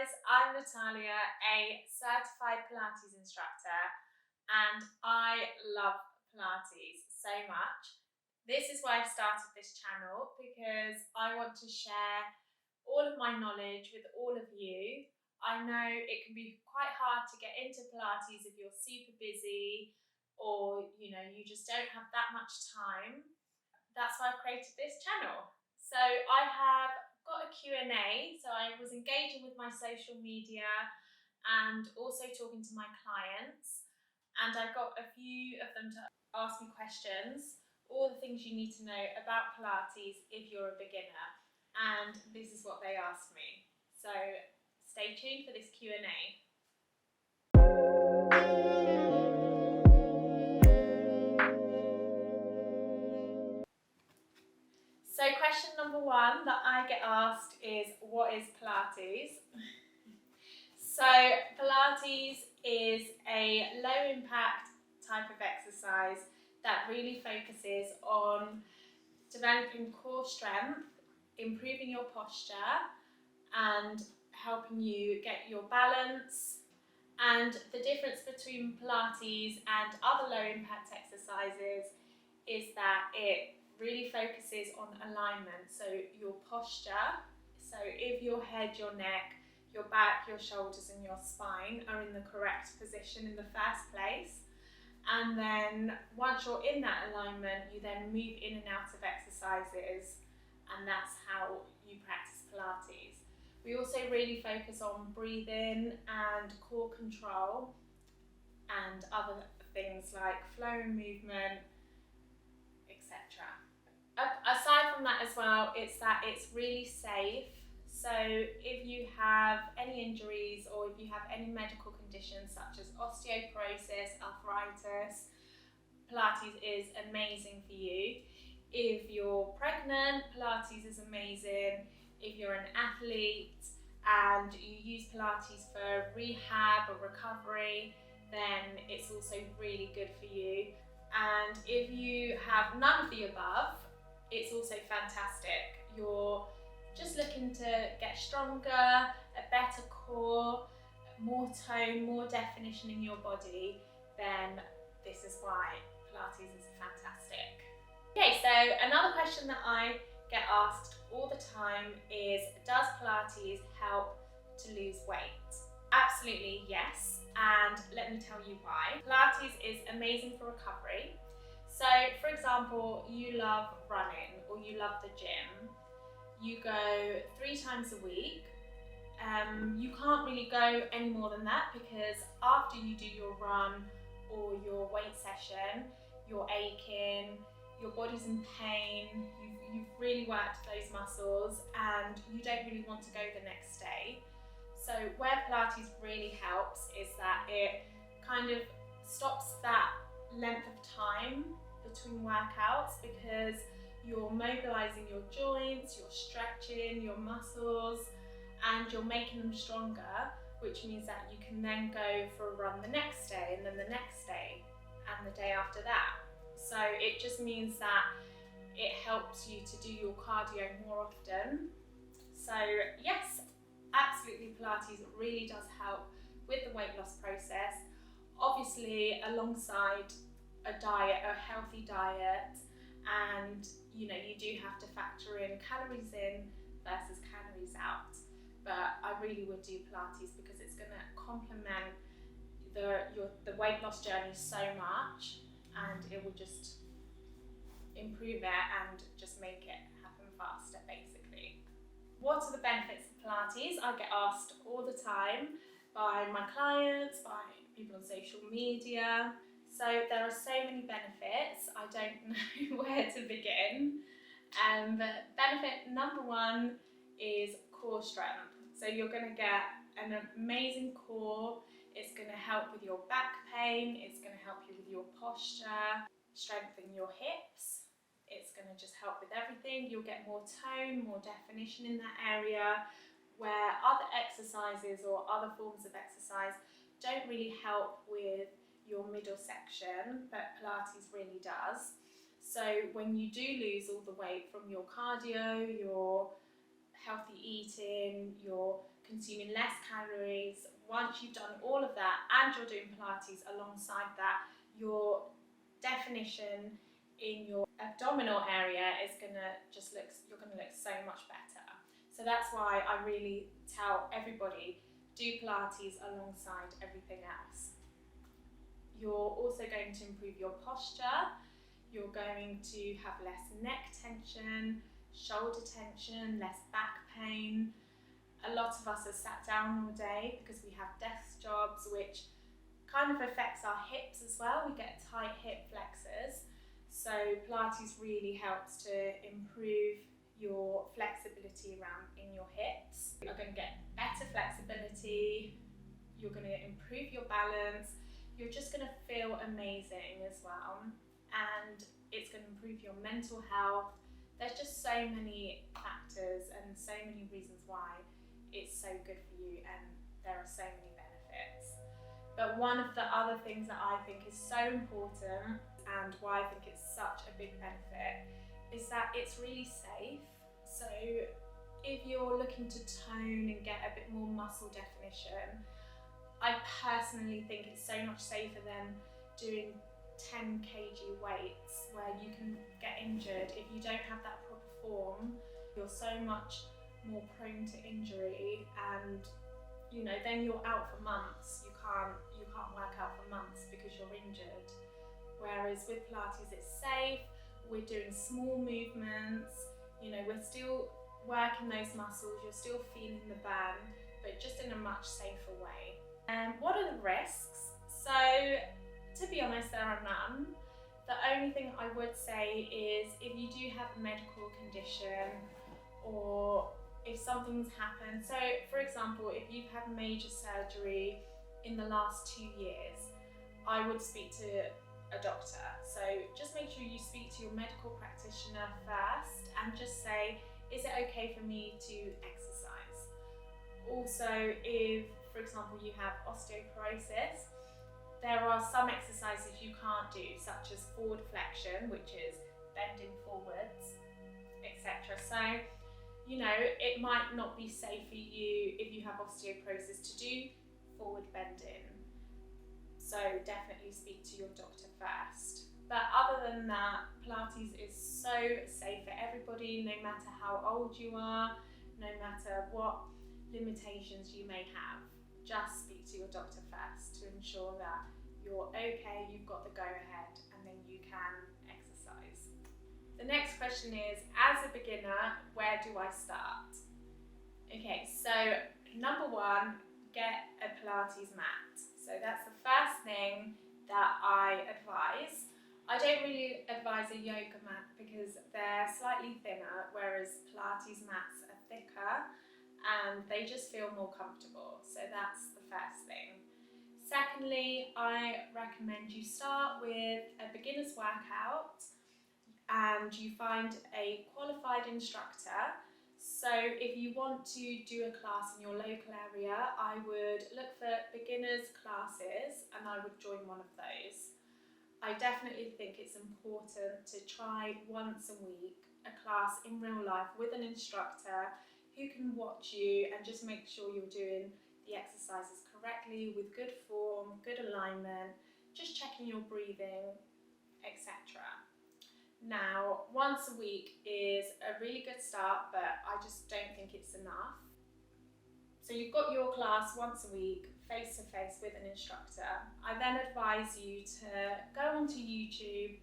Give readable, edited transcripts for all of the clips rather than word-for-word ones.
guys, I'm Natalia, a certified Pilates instructor, and I love Pilates so much. This is why I've started this channel, because I want to share all of my knowledge with all of you. I know it can be quite hard to get into Pilates if you're super busy or you just don't have that much time. That's why I've created this channel. So I have got a Q&A, so I was engaging with my social media and also talking to my clients, and I got a few of them to ask me questions, all the things you need to know about Pilates if you're a beginner, and this is what they asked me. So stay tuned for this Q&A. So question number one that I get asked is, what is Pilates? So Pilates is a low impact type of exercise that really focuses on developing core strength, improving your posture and helping you get your balance. And the difference between Pilates and other low impact exercises is that it really focuses on alignment, so your posture. So if your head, your neck, your back, your shoulders and your spine are in the correct position in the first place, and then once you're in that alignment, you then move in and out of exercises, and that's how you practice Pilates. We also really focus on breathing and core control and other things like flow and movement, etc. Aside from that as well, it's that it's really safe. So if you have any injuries or if you have any medical conditions such as osteoporosis, arthritis, Pilates is amazing for you. If you're pregnant, Pilates is amazing. If you're an athlete and you use Pilates for rehab or recovery, then it's also really good for you. And if you have none of the above, it's also fantastic. You're just looking to get stronger, a better core, more tone, more definition in your body, then this is why Pilates is fantastic. Okay, so another question that I get asked all the time is, does Pilates help to lose weight? Absolutely yes, and let me tell you why. Pilates is amazing for recovery. So for example, you love running or you love the gym, you go 3 times a week. You can't really go any more than that, because after you do your run or your weight session, you're aching, your body's in pain, you've really worked those muscles and you don't really want to go the next day. So where Pilates really helps is that it kind of stops that length of time between workouts, because you're mobilizing your joints, you're stretching your muscles, and you're making them stronger, which means that you can then go for a run the next day and then the next day and the day after that. So it just means that it helps you to do your cardio more often. So yes, absolutely, Pilates really does help with the weight loss process, obviously alongside a diet, a healthy diet, and you do have to factor in calories in versus calories out. But I really would do Pilates because it's going to complement the weight loss journey so much, and it will just improve it and just make it happen faster, basically. What are the benefits of Pilates? I get asked all the time by my clients, by people on social media. So there are so many benefits, I don't know where to begin. But benefit number one is core strength. So you're going to get an amazing core. It's going to help with your back pain. It's going to help you with your posture, strengthen your hips. It's going to just help with everything. You'll get more tone, more definition in that area, where other exercises or other forms of exercise don't really help with your middle section, but Pilates really does. So when you do lose all the weight from your cardio, your healthy eating, you're consuming less calories. Once you've done all of that and you're doing Pilates alongside that, your definition in your abdominal area is gonna just look, you're gonna look so much better. So that's why I really tell everybody, do Pilates alongside everything else. You're also going to improve your posture. You're going to have less neck tension, shoulder tension, less back pain. A lot of us are sat down all day because we have desk jobs, which kind of affects our hips as well. We get tight hip flexors. So Pilates really helps to improve your flexibility around in your hips. You're going to get better flexibility. You're going to improve your balance. You're just going to feel amazing as well. And it's going to improve your mental health. There's just so many factors and so many reasons why it's so good for you, and there are so many benefits. But one of the other things that I think is so important, and why I think it's such a big benefit, is that it's really safe. So if you're looking to tone and get a bit more muscle definition, I personally think it's so much safer than doing 10 kg weights where you can get injured. If you don't have that proper form, you're so much more prone to injury, and then you're out for months. You can't work out for months because you're injured. Whereas with Pilates, it's safe. We're doing small movements. We're still working those muscles. You're still feeling the burn, but just in a much safer way. And what are the risks? So, to be honest, there are none. The only thing I would say is if you do have a medical condition, or if something's happened. So, for example, if you've had major surgery in the last 2 years, I would speak to a doctor. So just make sure you speak to your medical practitioner first and just say, is it okay for me to exercise? Also, if, for example, you have osteoporosis, there are some exercises you can't do, such as forward flexion, which is bending forwards, etc. So, it might not be safe for you if you have osteoporosis to do forward bending. So definitely speak to your doctor first. But other than that, Pilates is so safe for everybody, no matter how old you are, no matter what limitations you may have. Just speak to your doctor first to ensure that you're okay, you've got the go-ahead, and then you can exercise. The next question is, as a beginner, where do I start? Okay, so number one, get a Pilates mat. So that's the first thing that I advise. I don't really advise a yoga mat because they're slightly thinner, whereas Pilates mats are thicker and they just feel more comfortable. So that's the first thing. Secondly, I recommend you start with a beginner's workout and you find a qualified instructor. So if you want to do a class in your local area, I would look for beginners classes and I would join one of those. I definitely think it's important to try once a week a class in real life with an instructor who can watch you and just make sure you're doing the exercises correctly with good form, good alignment, just checking your breathing, etc. Now, once a week is a really good start, but I just don't think it's enough. So you've got your class once a week, face to face with an instructor. I then advise you to go onto YouTube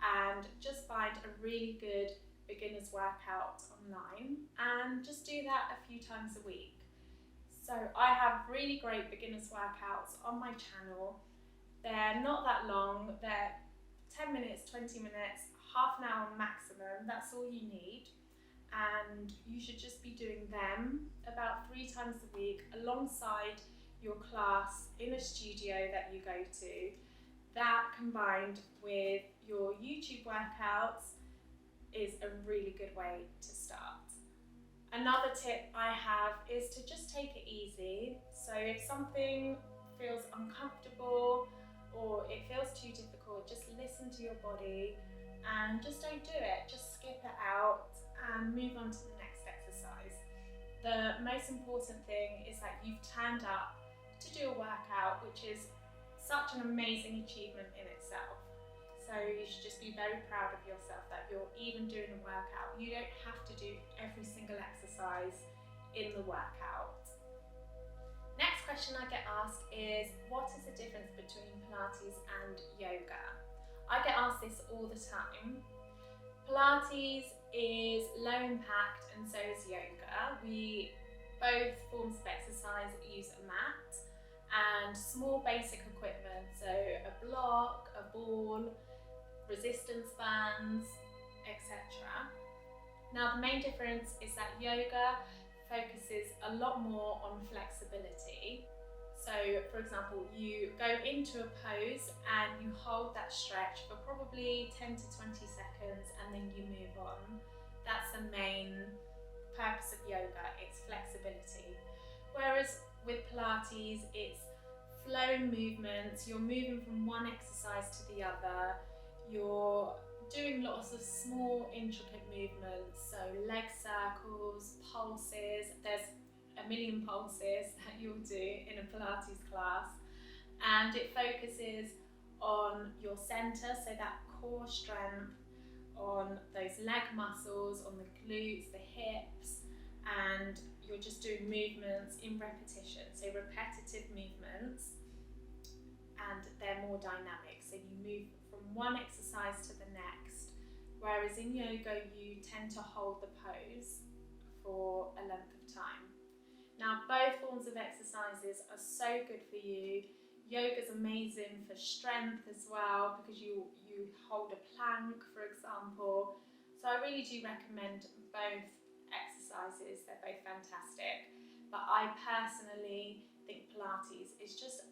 and just find a really good beginner's workout online and just do that a few times a week. So I have really great beginner's workouts on my channel. They're not that long, they're 10 minutes, 20 minutes, half an hour maximum, that's all you need. And you should just be doing them about 3 times a week alongside your class in a studio that you go to. That combined with your YouTube workouts is a really good way to start. Another tip I have is to just take it easy. So if something feels uncomfortable or it feels too difficult, just listen to your body and just don't do it. Just skip it out and move on to the next exercise. the most important thing is that you've turned up to do a workout, which is such an amazing achievement in itself. So you should just be very proud of yourself that you're even doing a workout. You don't have to do every single exercise in the workout. Next question I get asked is, what is the difference between Pilates and yoga? I get asked this all the time. Pilates is low impact and so is yoga. Both forms of exercise use a mat and small basic equipment, so a block, a ball, resistance bands, etc. Now the main difference is that yoga focuses a lot more on flexibility. So for example, you go into a pose and you hold that stretch for probably 10 to 20 seconds and then you move on. That's the main purpose of yoga, it's flexibility. Whereas with Pilates, it's flowing movements, you're moving from one exercise to the other, you're doing lots of small intricate movements, so leg circles, pulses, there's a million pulses that you'll do in a Pilates class, and it focuses on your center, so that core strength, on those leg muscles, on the glutes, the hips, and you're just doing movements in repetition, so repetitive movements, and they're more dynamic, so you move from one exercise to the next, whereas in yoga you tend to hold the pose for a length of time. Now both forms of exercises are so good for you. Yoga's amazing for strength as well, because you hold a plank, for example. So I really do recommend both exercises, they're both fantastic. But I personally think Pilates is just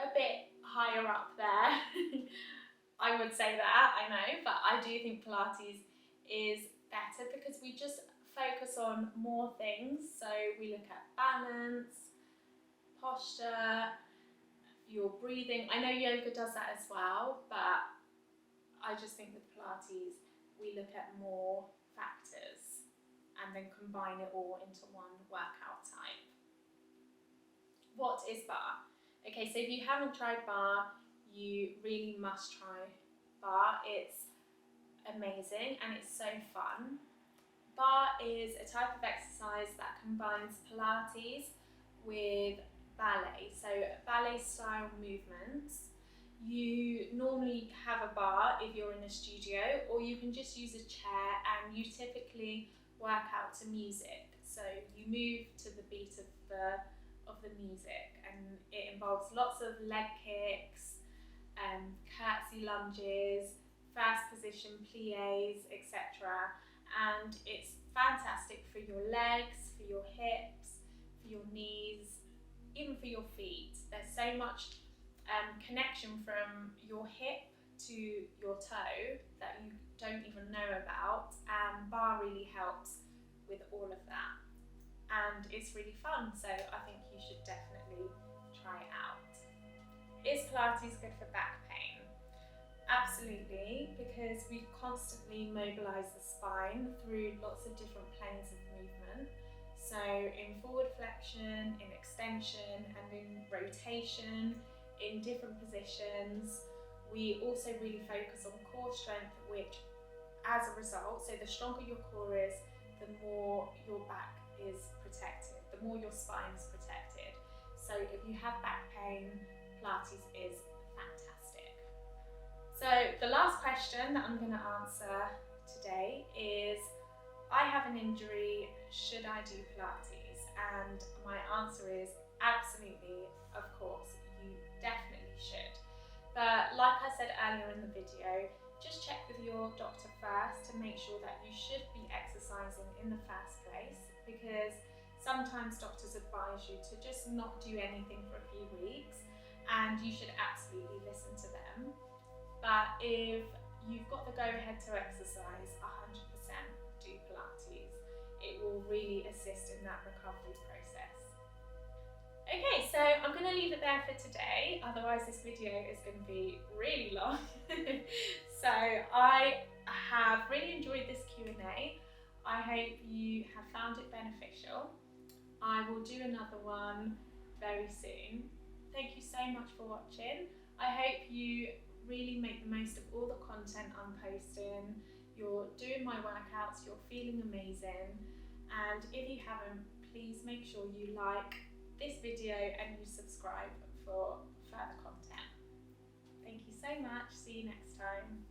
a bit higher up there. I would say that, I know, but I do think Pilates is better because we just focus on more things. So we look at balance, posture, your breathing. I know yoga does that as well, but I just think with Pilates we look at more factors and then combine it all into one workout type. What is Barre? Okay, so if you haven't tried Barre, you really must try Barre. It's amazing and it's so fun. Barre is a type of exercise that combines Pilates with ballet, so ballet style movements. You normally have a bar if you're in a studio, or you can just use a chair, and you typically work out to music. So you move to the beat of the music, and it involves lots of leg kicks, curtsy lunges, first position pliés, etc. And it's fantastic for your legs, for your hips, for your knees, even for your feet. There's so much connection from your hip to your toe that you don't even know about, and Barre really helps with all of that, and it's really fun, so I think you should definitely try it out. Is Pilates good for back pain? Absolutely, because we constantly mobilise the spine through lots of different planes of movement. So in forward flexion, in extension, and in rotation, in different positions. We also really focus on core strength, which as a result, so the stronger your core is, the more your back is protected, the more your spine is protected. So if you have back pain, Pilates is fantastic. So the last question that I'm going to answer today is, I have an injury, should I do Pilates? And my answer is absolutely, of course, you definitely should. But like I said earlier in the video, just check with your doctor first to make sure that you should be exercising in the first place, because sometimes doctors advise you to just not do anything for a few weeks, and you should absolutely listen to them. But if you've got the go-ahead to exercise, 100% do Pilates. It will really assist in that recovery process. Okay, so I'm going to leave it there for today, otherwise this video is going to be really long. So I have really enjoyed this Q&A. I hope you have found it beneficial. I will do another one very soon. Thank you so much for watching. I hope you really make the most of all the content I'm posting. You're doing my workouts, you're feeling amazing. And if you haven't, please make sure you like this video and you subscribe for further content. Thank you so much. See you next time.